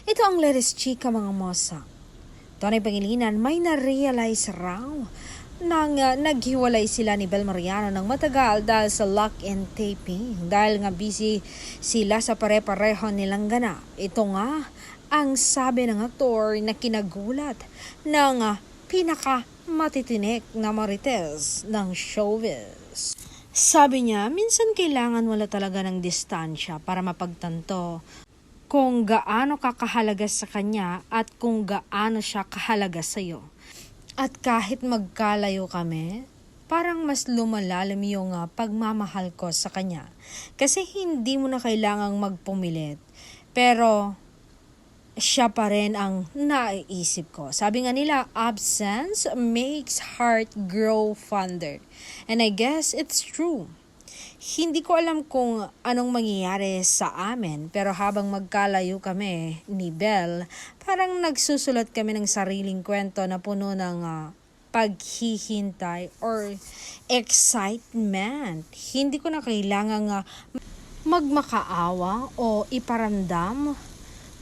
Ito ang Latest Chika mga mosa. Tonay Pangilinan may na-realize raw nang naghiwalay sila ni Bel Mariano ng matagal dahil sa lock-in taping. Dahil nga busy sila sa pare-pareho nilang gana. Ito nga ang sabi ng aktor na kinagulat ng pinaka-matitinik na marites ng showbiz. Sabi niya, minsan kailangan wala talaga ng distansya para mapagtanto kung gaano ka kahalaga sa kanya at kung gaano siya kahalaga sa iyo. At kahit magkalayo kami, parang mas lumalalim yung pagmamahal ko sa kanya. Kasi hindi mo na kailangang magpumilit. Pero siya pa rin ang naiisip ko. Sabi nga nila, absence makes heart grow fonder. And I guess it's true. Hindi ko alam kung anong mangyayari sa amin, pero habang magkalayo kami ni Bel, parang nagsusulat kami ng sariling kwento na puno ng paghihintay or excitement. Hindi ko na kailangang magmakaawa o iparamdam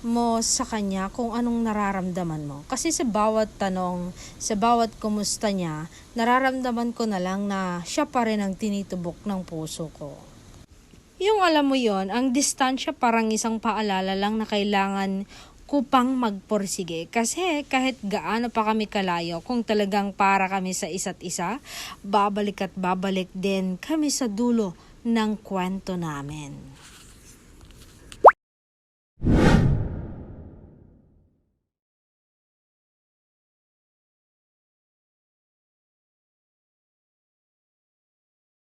mo sa kanya kung anong nararamdaman mo. Kasi sa bawat tanong, sa bawat kumusta niya, nararamdaman ko na lang na siya pa rin ang tinitubok ng puso ko. Yung alam mo yon, ang distansya parang isang paalala lang na kailangan ko pang magporsige. Kasi kahit gaano pa kami kalayo, kung talagang para kami sa isa't isa, babalik at babalik din kami sa dulo ng kwento namin.